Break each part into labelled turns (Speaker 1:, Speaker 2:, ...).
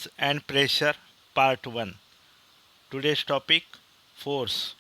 Speaker 1: Force and Pressure Part 1. Today's topic, force.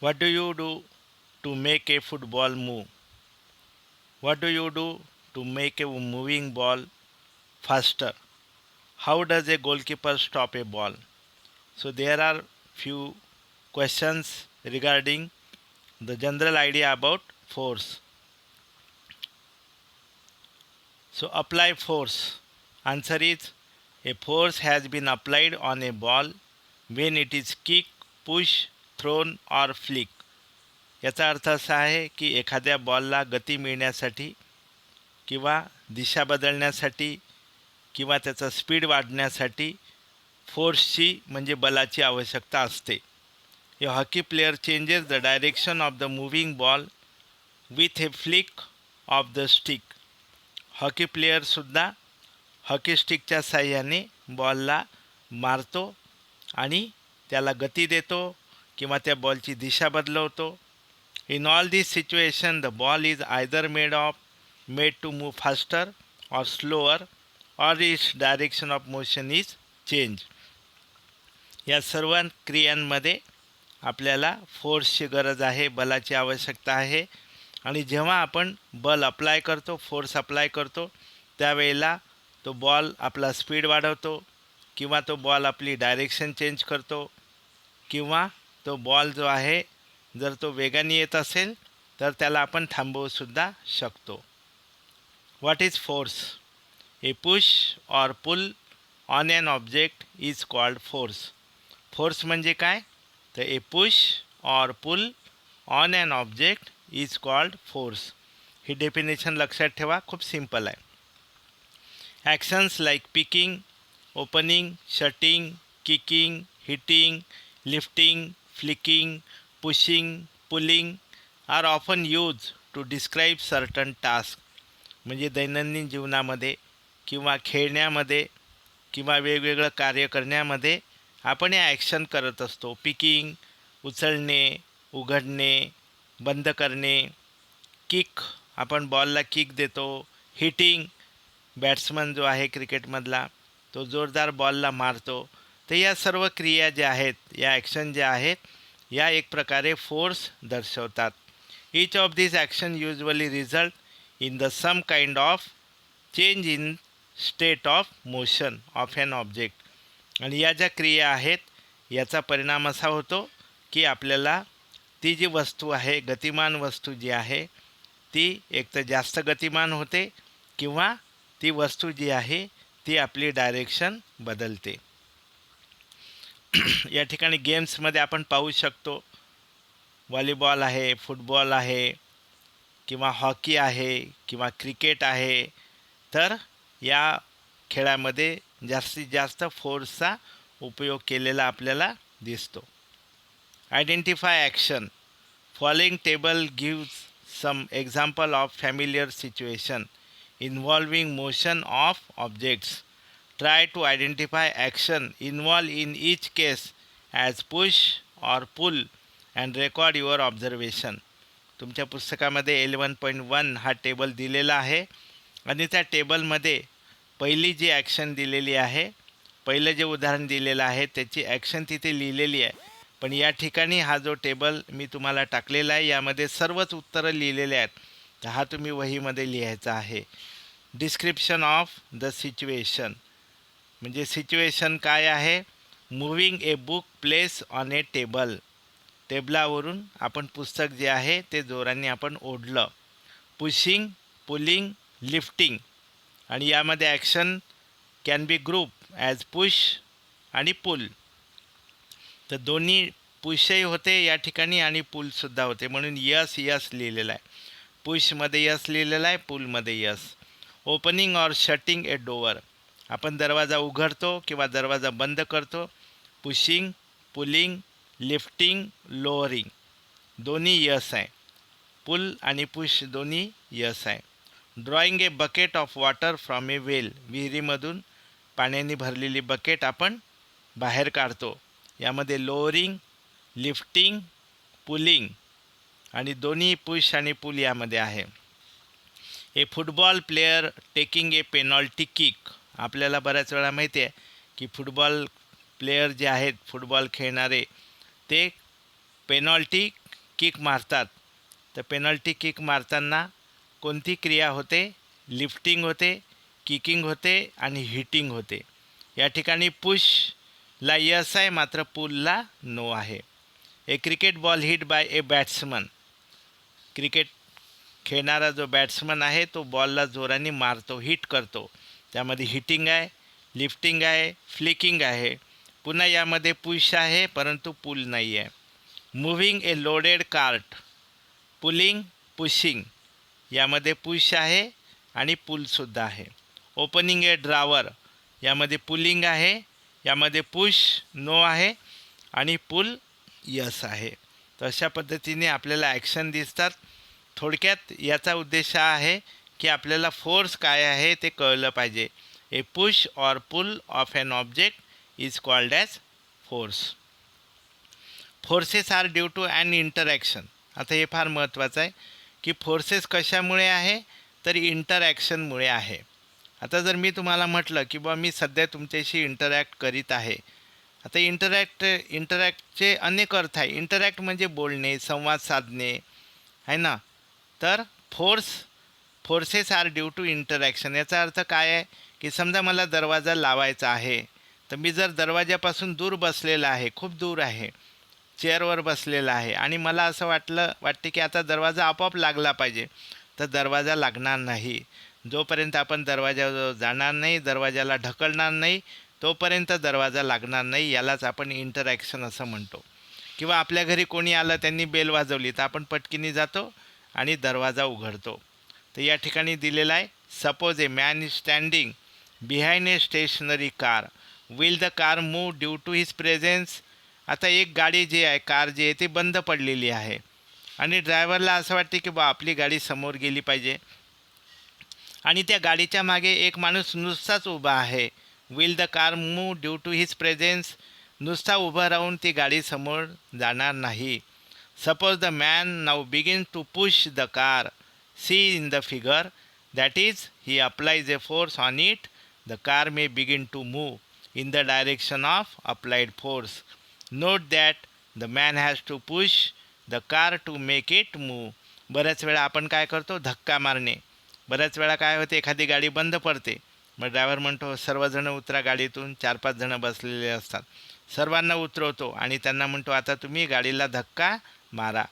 Speaker 1: What do you do to make a football move? What do you do to make a moving ball faster? How does a goalkeeper stop a ball? So there are few questions regarding the general idea about force. So apply force. Answer is, a force has been applied on a ball when it is kicked, push, thrown or flick. याचा अर्थ असा आहे की एखाद्या बॉलला गती मिळण्यासाठी किंवा दिशा बदलण्यासाठी किंवा त्याचा स्पीड वाढण्यासाठी फोर्सची म्हणजे बलाची आवश्यकता असते. A hockey player changes the direction of the moving ball with a flick of the stick. Hockey प्लेयरसुद्धा हॉकी स्टिकच्या साह्याने बॉलला मारतो आणि त्याला गती देतो किंवा त्या बॉलची दिशा बदलवतो. In all these situations, the ball is either made to move faster or slower, or its direction of motion is changed. या सर्व क्रियांमध्ये आपल्याला फोर्सची गरज आहे, बलाची आवश्यकता आहे. आणि जेव्हा आपण बल अप्लाय करतो, फोर्स अप्लाय करतो, त्यावेळेला तो बॉल आपला स्पीड वाढवतो किंवा तो बॉल आपली डायरेक्शन चेंज करतो किंवा तो बॉल जो आहे जर तो वेगाने येत असेल तर त्याला आपण थांबवूसुद्धा शकतो. What is force? A push or pull on an object is called force. Force म्हणजे काय? तर a push or pull on an object is called force. ही डेफिनेशन लक्षात ठेवा, खूप सिंपल आहे. Actions like picking, opening, shutting, kicking, hitting, lifting, flicking, pushing, pulling are often used to describe certain tasks. म्हणजे दैनंदिन जीवनामध्ये किंवा खेळण्यामध्ये किंवा वेगवेगळं कार्य करण्यामध्ये आपण या ॲक्शन करत असतो. पिकिंग उचलणे, उघडणे, बंद करणे. किक आपण बॉलला किक देतो. हिटिंग बॅट्समन जो आहे क्रिकेटमधला तो जोरदार बॉलला मारतो. तर या सर्व क्रिया ज्या आहेत, या ॲक्शन ज्या आहेत, या एक प्रकारे फोर्स दर्शवतात. Each of this action usually result in the some kind of change in state of motion of an object. आणि या ज्या क्रिया आहेत याचा परिणाम असा होतो की आपल्याला ती जी वस्तू आहे, गतिमान वस्तू जी आहे, ती एक तर जास्त गतिमान होते किंवा ती वस्तू जी आहे ती आपली डायरेक्शन बदलते. या ठिकाणी गेम्समध्ये आपण पाहू शकतो, व्हॉलीबॉल आहे, फुटबॉल आहे किंवा हॉकी आहे किंवा क्रिकेट आहे. तर या खेळामध्ये जास्तीत जास्त फोर्सचा उपयोग केलेला आपल्याला दिसतो. Identify action. Following table gives some example of familiar situation involving motion of objects. Try to identify action involved in each case as push or pull and record your observation. तुमच्या पुस्तकामध्ये 11.1 हा टेबल दिलेला आहे आणि त्या टेबलमध्ये पहिली जी action दिलेली आहे, पहिलं जे उदाहरण दिलेलं आहे त्याची ॲक्शन तिथे लिहिलेली आहे. पण या ठिकाणी हा जो टेबल मी तुम्हाला टाकलेला आहे यामध्ये सर्वच उत्तरं लिहिलेले आहेत. तर हा तुम्ही वहीमध्ये लिहायचा आहे. डिस्क्रिप्शन ऑफ द सिच्युएशन म्हणजे सिच्युएशन काय आहे? Moving a book place on a table. टेबलावरून आपण पुस्तक जे आहे ते जोराने आपण ओढलं. Pushing, pulling, lifting. आणि यामध्ये action can be group as push आणि पुल. तर दोन्ही पुशही होते या ठिकाणी आणि पुलसुद्धा होते, म्हणून यस यस लिहिलेलं आहे. पुशमध्ये यस लिहिलेलं आहे, पुलमध्ये yes. Opening or shutting a door. आपण दरवाजा उघडतो किंवा दरवाजा बंद करतो. पुशिंग, पुलिंग, लिफ्टिंग, लोअरिंग दोन्ही यस आहे. पुल आणि पुश दोन्ही यस आहे. Drawing a bucket of water from a well. विहिरीमधून पाण्याने भरलेली बकेट आपण बाहेर काढतो. यामध्ये लोअरिंग, लिफ्टिंग, पुलिंग आणि दोन्ही पुश आणि पुल यामध्ये आहे. ए football player taking a penalty kick. आपल्याला बऱ्याच वेळा माहिती आहे की फुटबॉल प्लेयर जे आहेत, फुटबॉल खेळणारे, ते पेनॉल्टी किक मारतात. तर पेनॉल्टी किक मारताना कोणती क्रिया होते? लिफ्टिंग होते, किकिंग होते आणि हिटिंग होते. या ठिकाणी पुशला यस आहे, मात्र पुलला नो आहे. A cricket ball hit by a batsman. Cricket खेळणारा जो बॅट्समन आहे तो बॉलला जोराने मारतो, हिट करतो. त्यामध्ये हिटिंग आहे, लिफ्टिंग आहे, फ्लिकिंग आहे. पुन्हा यामध्ये पुश आहे परंतु पुल नाही आहे. मूव्हिंग ए लोडेड कार्ट, पुलिंग, पुशिंग. यामध्ये पुश आहे आणि पुलसुद्धा आहे. ओपनिंग ए ड्रावर, यामध्ये पुलिंग आहे, यामध्ये पुश नो आहे आणि पुल यस आहे. तर अशा पद्धतीने आपल्याला ॲक्शन दिसतात. थोडक्यात याचा उद्देश हा आहे की आपल्याला फोर्स काय आहे ते कळलं पाहिजे. A push or pull of an object is called as force. Forces are due to an interaction. आता हे फार महत्त्वाचं आहे की फोर्सेस कशामुळे आहे, तर इंटरॅक्शनमुळे आहे. आता जर मी तुम्हाला म्हटलं की बा मी सध्या तुमच्याशी इंटरॅक्ट करीत आहे. आता इंटरॅक्टचे अनेक अर्थ आहे. इंटरॅक्ट म्हणजे बोलणे, संवाद साधणे आहे ना. तर forces are due to interaction याचा अर्थ काय आहे की समजा मला दरवाजा लावायचा आहे, तर मी जर दरवाजापासून दूर बसलेला आहे, खूप दूर आहे, चेअरवर बसलेला आहे आणि मला असं वाटते की आता दरवाजा आपोआप लागला पाहिजे, तर दरवाजा लागणार नाही. जोपर्यंत आपण दरवाजाजवळ जाणार नाही, दरवाजाला ढकलणार नाही, तोपर्यंत दरवाजा लागणार नाही. यालाच आपण इंटरॅक्शन असं म्हणतो. किंवा आपल्या घरी कोणी आलं, त्यांनी बेल वाजवली, तर आपण पटकीने जातो आणि दरवाजा उघडतो. तर या ठिकाणी दिलेला आहे, suppose a man is standing behind a stationary car, will the car move due to his presence. आता एक गाडी जी आहे, कार जी आहे ती बंद पडलेली आहे आणि ड्रायव्हरला असं वाटते की बा आपली गाडी समोर गेली पाहिजे आणि त्या गाडीच्या मागे एक माणूस नुसताच उभा आहे. Will the car move due to his presence. नुसता उभा राहून ती गाडी समोर जाणार नाही. Suppose the man now begin to push the car, see in the figure, that is he applies a force on it, the car may begin to move in the direction of applied force. Note that the man has to push the car to make it move. बऱ्याच वेळा आपण काय करतो, धक्का मारणे. बऱ्याच वेळा काय होते, एखादी गाडी बंद पडते, मग ड्रायव्हर म्हणतो सर्वजण उतरा गाडीतून. 4-5 जणं बसलेले असतात, सर्वांना उतरवतो आणि त्यांना म्हणतो आता तुम्ही गाडीला धक्का मारा.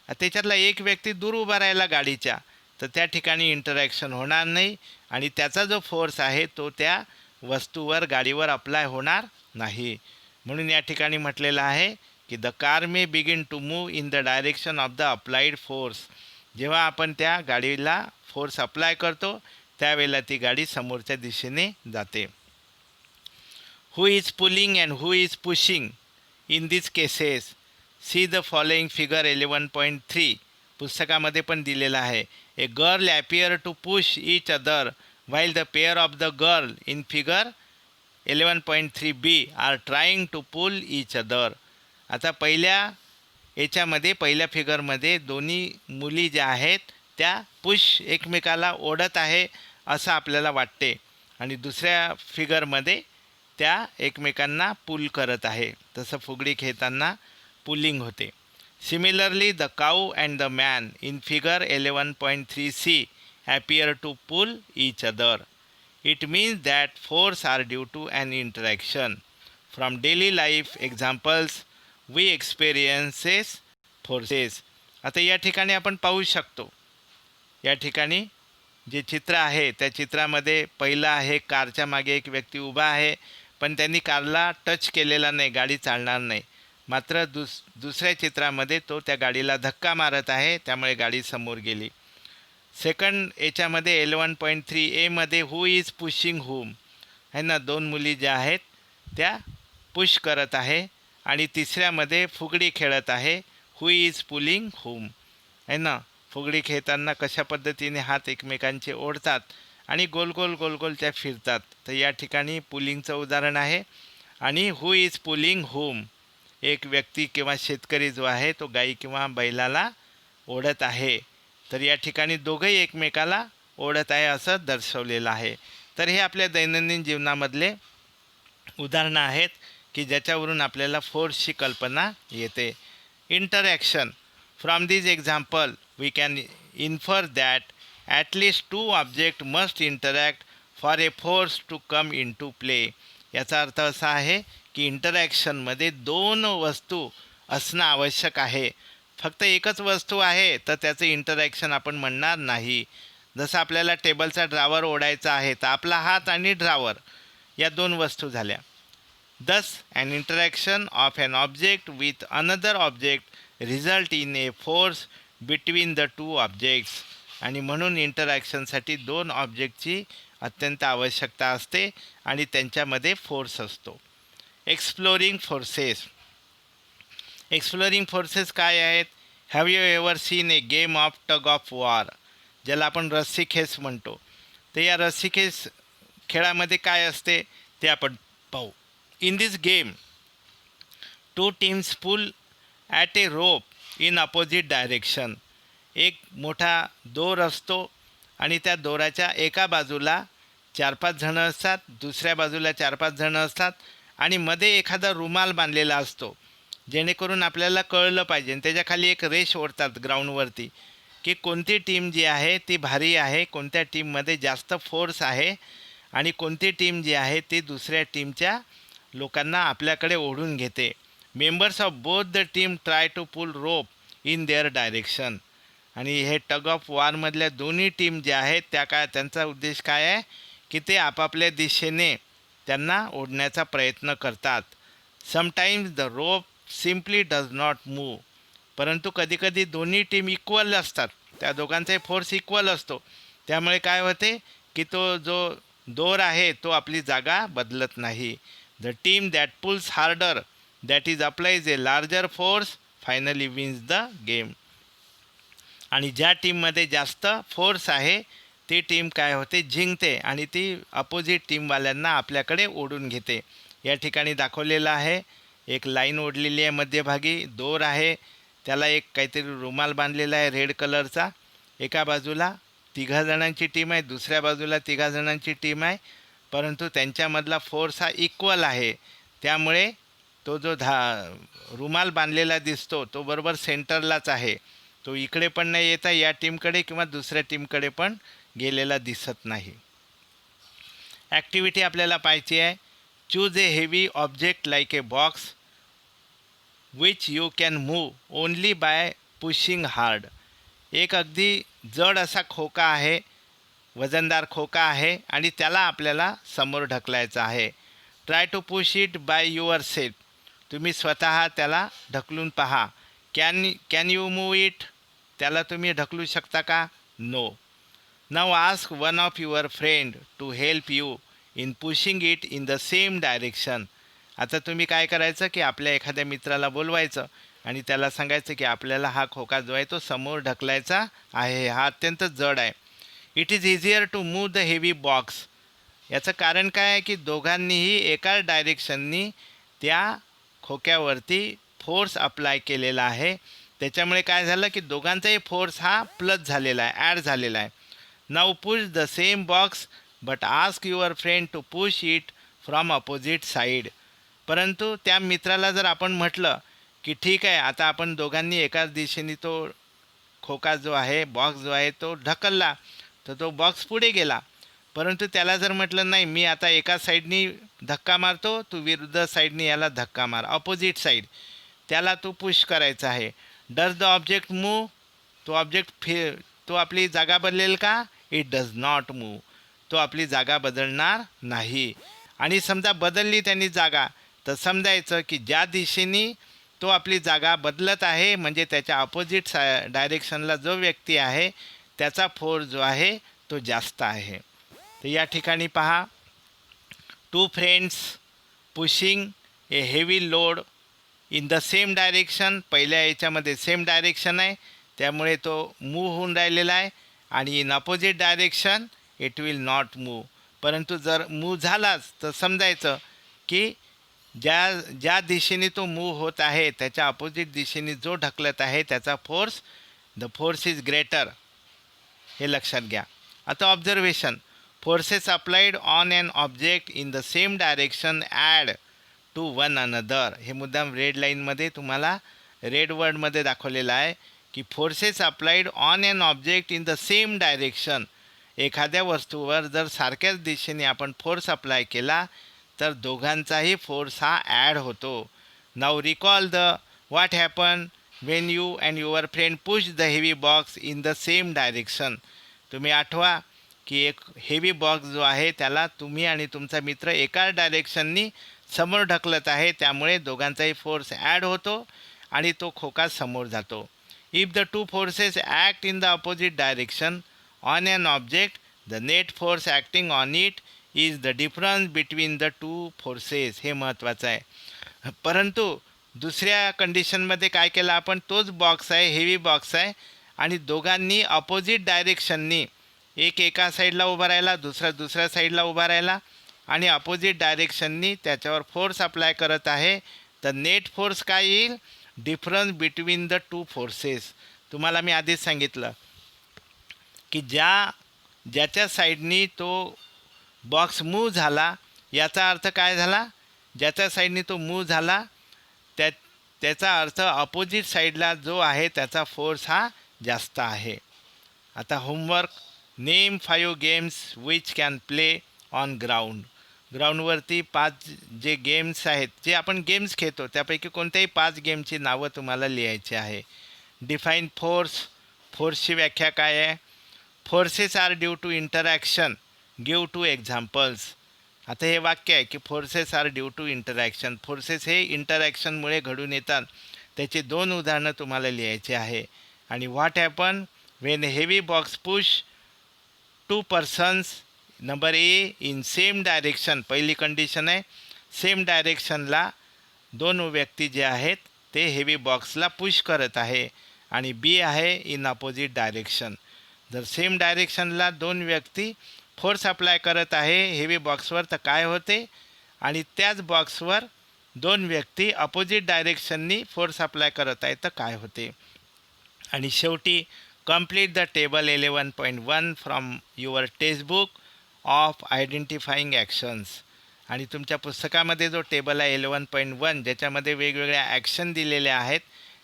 Speaker 1: त्याच्यातला एक व्यक्ती दूर उभा राहिला गाडीच्या, तर त्या ठिकाणी इंटरॅक्शन होणार नाही आणि त्याचा जो फोर्स आहे तो त्या वस्तूवर, गाडीवर अप्लाय होणार नाही. म्हणून या ठिकाणी म्हटलेलं आहे की the car may begin to move in the direction of the applied force. जेव्हा आपण त्या गाडीला फोर्स अप्लाय करतो त्यावेळेला ती गाडी समोरच्या दिशेने जाते. Who is pulling and who is pushing in this cases, see the following figure 11.3. पुस्तकामध्ये पण दिलेलं आहे. A girl appear to push each other while the pair of the girl in figure 11.3b are trying to pull each other. आता पहिल्या फिगरमध्ये दोन्ही मुली ज्या आहेत त्या पुश एकमेकाला ओढत आहे असं आपल्याला वाटते आणि दुसऱ्या फिगरमध्ये त्या एकमेकांना पुल करत आहे. तसं फुगडी खेळताना पुलिंग होते. Similarly the cow and the man in figure 11.3c appear to pull each other. It means that force are due to an interaction. From daily life examples, we experiences forces. आता या ठिकाणी आपण पाहू शकतो, या ठिकाणी जे चित्र आहे त्या चित्रामध्ये पहिलं आहे, कारच्या मागे एक व्यक्ती उभा आहे, पण त्यांनी कारला टच केलेला नाही, गाडी चालणार नाही. मात्र दुसऱ्या चित्रामध्ये तो त्या गाडीला धक्का मारत आहे, त्यामुळे गाडी समोर गेली. सेकंड याच्यामध्ये 11.3a मध्ये हू इज पुशिंग हुम आहे ना, दोन मुली ज्या आहेत त्या पुश करत आहे आणि तिसऱ्यामध्ये फुगडी खेळत आहे, हू इज पुलिंग हुम आहे ना. फुगडी खेळताना कशा पद्धतीने हात एकमेकांचे ओढतात आणि गोल गोल त्या फिरतात. तर या ठिकाणी पुलिंगचं उदाहरण आहे. आणि हू इज पुलिंग हुम, एक व्यक्ती किंवा शेतकरी जो आहे तो गाई किंवा बैलाला ओढत आहे. तर या ठिकाणी दोघंही एकमेकाला ओढत आहे असं दर्शवलेलं आहे. तर हे आपल्या दैनंदिन जीवनामधले उदाहरणं आहेत की ज्याच्यावरून आपल्याला फोर्सची कल्पना येते. Interaction. From this example we can infer that at least 2 object must interact for a force to come into play. याचा अर्थ असा आहे की इंटरॅक्शनमध्ये 2 वस्तू असणं आवश्यक आहे. फक्त एकच वस्तू आहे तर त्याचं इंटरॅक्शन आपण म्हणणार नाही. जसं आपल्याला टेबलचा ड्रावर ओढायचा आहे तर आपला हात आणि ड्रावर या 2 वस्तू झाल्या. Thus, an interaction of an object with another object result in a force between the two objects. आणि म्हणून इंटरॅक्शनसाठी 2 ऑब्जेक्टची अत्यंत आवश्यकता असते आणि त्यांच्यामध्ये फोर्स असतो. Exploring forces. एक्सप्लोरिंग फोर्सेस काय आहेत? Have you ever seen a game of tug of war, ज्याला आपण रस्सीखेच म्हणतो. तर या रस्सीखेच खेळामध्ये काय असते ते आपण पाहू. In this game, 2 teams pull at a rope in opposite direction. एक मोठा दोर असतो आणि त्या दोराच्या एका बाजूला 4-5 जणं असतात, दुसऱ्या बाजूला 4-5 जणं असतात आणि मध्ये एखादा रुमाल बांधलेला असतो, जेणेकरून आपल्याला कळलं पाहिजे. आणि त्याच्याखाली एक रेष ओढतात ग्राउंडवरती की कोणती टीम जी आहे ती भारी आहे, कोणत्या टीममध्ये जास्त फोर्स आहे आणि कोणती टीम जी आहे ती दुसऱ्या टीमच्या लोकांना आपल्याकडे ओढून घेते. Members of both the team try to pull rope in their direction. आणि हे टग ऑफ वॉरमधल्या दोन्ही टीम ज्या आहेत त्यांचा उद्देश काय आहे की ते आपापल्या दिशेने त्यांना ओढण्याचा प्रयत्न करतात. Sometimes the rope simply does not move. परंतु कधीकधी दोन्ही टीम इक्वल असतात, त्या दोघांचाही फोर्स इक्वल असतो. त्यामुळे काय होते की तो जो दोर आहे तो आपली जागा बदलत नाही. The team that pulls harder, that is applies a larger force, finally wins the game. आणि ज्या टीममध्ये जास्त फोर्स आहे ती टीम काय होते, जिंकते आणि ती अपोजिट टीमवाल्यांना आपल्याकडे ओढून घेते. या ठिकाणी दाखवलेलं आहे, एक लाईन ओढलेली आहे, मध्यभागी दोर आहे, त्याला एक काहीतरी रुमाल बांधलेला आहे रेड कलरचा. एका बाजूला 3 जणांची टीम आहे, दुसऱ्या बाजूला 3 जणांची टीम आहे, परंतु त्यांच्यामधला फोर्स हा इक्वल आहे. त्यामुळे तो जो रुमाल बांधलेला दिसतो तो बरोबर सेंटरलाच आहे. तो इकडे पण नाही येता या टीमकडे किंवा दुसऱ्या टीमकडे पण गेलेला दिसत नाही. ॲक्टिव्हिटी आपल्याला पाहायची आहे. Choose a heavy object like a box which you can move only by pushing hard. एक अगदी जड असा खोका आहे, वजनदार खोका आहे आणि त्याला आपल्याला समोर ढकलायचं आहे. Try to push it by yourself. तुम्ही स्वतः त्याला ढकलून पहा. Can you move it. त्याला तुम्ही ढकलू शकता का? No. Now ask one of your friend to help you in pushing it in the same direction. आता तुम्ही काय करायचं की आपल्या एखाद्या मित्राला बोलवायचं आणि त्याला सांगायचं की आपल्याला हा खोका जो आहे तो समोर ढकलायचा आहे, हा अत्यंत जड आहे. It is easier to move the heavy box. याचं कारण काय आहे की दोघांनीही एका डायरेक्शननी त्या खोक्यावरती फोर्स अप्लाय केलेला आहे. त्याच्यामुळे काय झालं की दोघांचाही फोर्स हा प्लस झालेला आहे, ॲड झालेला आहे. Now push the same box but ask your friend to push it from opposite side. परंतु त्या मित्राला जर आपण म्हटलं की ठीक आहे आता आपण दोघांनी एकाच दिशेने तो खोका जो आहे, बॉक्स जो आहे तो ढकलला, तर तो बॉक्स पुढे गेला. परंतु त्याला जर म्हटलं नाही मी आता एका साईडनी धक्का मारतो, तू विरुद्ध साईडनी याला धक्का मार, अपोजिट साईड, त्याला तू पुश करायचा आहे. Does the object move. तो ऑब्जेक्ट तो आपली जागा बदलेल का? It does not move. तो आपली जागा बदलणार नाही. आणि समजा बदलली त्यांनी जागा तर समजायचं की ज्या दिशेने तो आपली जागा बदलत आहे म्हणजे त्याच्या अपोजिट डायरेक्शनला जो व्यक्ती आहे त्याचा फोर्स जो आहे तो जास्त आहे. तर या ठिकाणी पहा, 2 friends pushing A heavy load in the same direction. पहिल्या याच्यामध्ये सेम डायरेक्शन आहे त्यामुळे तो मूव्ह होऊन राहिलेला आहे आणि in opposite direction it will not move. परंतु जर मूव्ह झालाच तर समजायचं की ज्या दिशेने तो मूव्ह होत आहे त्याच्या अपोजिट दिशेने जो ढकलत आहे त्याचा force, the force is greater, हे लक्षात घ्या. आता observation. Forces applied on an object in the same direction add to one another. हे मुद्दाम रेड लाईनमध्ये तुम्हाला रेड वर्डमध्ये दाखवलेलं आहे की forces applied on an object in the same direction. एखाद्या वस्तूवर जर सारख्याच दिशेने आपण फोर्स अप्लाय केला तर दोघांचाही फोर्स हा ॲड होतो. Now recall the what happen Wien you and your friend push the heavy box in the same direction. तुम्ही आठवा की एक हेवी बॉक्स जो आहे त्याला तुम्ही आणि तुमचा मित्र एकाच डायरेक्शननी समोर ढकलत आहे, त्यामुळे दोघांचाही फोर्स ॲड होतो आणि तो खोका समोर जातो. If the two forces act in the opposite direction on an object, the net force acting on it is the difference between the two forces. हे महत्त्वाचं आहे. परंतु दुसऱ्या कंडिशनमध्ये काय केलं आपण, तोच बॉक्स आहे, हेवी बॉक्स आहे आणि दोघांनी अपोजिट डायरेक्शननी एक एका साईडला उभा राहिला, दुसऱ्या साईडला उभा राहिला आणि अपोजिट डायरेक्शननी त्याच्यावर फोर्स अप्लाय करत आहे. तर नेट फोर्स काय येईल, difference between the two forces. तुम्हाला मी आधीच सांगितलं की ज्याच्या साईडनी तो बॉक्स मूव्ह झाला याचा अर्थ काय झाला, ज्याच्या साईडनी तो मूव्ह झाला त्याचा अर्थ अपोजिट साईडला जो आहे त्याचा फोर्स हा जास्त आहे. आता homework, name 5 games which can play on ground. ग्राउंडवरती 5 जे गेम्स आहेत, जे आपण गेम्स खेळतो त्यापैकी कोणत्याही 5 गेमची नावं तुम्हाला लिहायची आहे. Define force. फोर्सची व्याख्या काय आहे. Forces are due to interaction. Give 2 examples. आता हे वाक्य आहे की forces are due to interaction. Forces हे इंटरॅक्शनमुळे घडून येतात, त्याची 2 उदाहरणं तुम्हाला लिहायची आहे. आणि what happen Wien heavy box push 2 persons. Number A in same direction. पहिली कंडिशन आहे, सेम डायरेक्शनला 2 व्यक्ती जे आहेत ते हेवी बॉक्सला पुश करत आहे. आणि बी आहे इन अपोजिट डायरेक्शन. जर सेम डायरेक्शनला 2 व्यक्ती फोर्स अप्लाय करत आहे हेवी बॉक्सवर तर काय होते, आणि त्याच बॉक्सवर 2 व्यक्ती अपोजिट डायरेक्शननी फोर्स अप्लाय करत आहे तर काय होते. आणि शेवटी complete the table 11.1 from your textbook of identifying actions. आणि तुमच्या पुस्तकामध्ये जो टेबल आहे 11.1 ज्याच्यामध्ये वेगवेगळ्या ॲक्शन दिलेल्या आहेत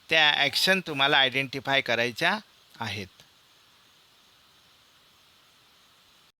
Speaker 1: त्या ॲक्शन तुम्हाला आयडेंटिफाय करायच्या आहेत.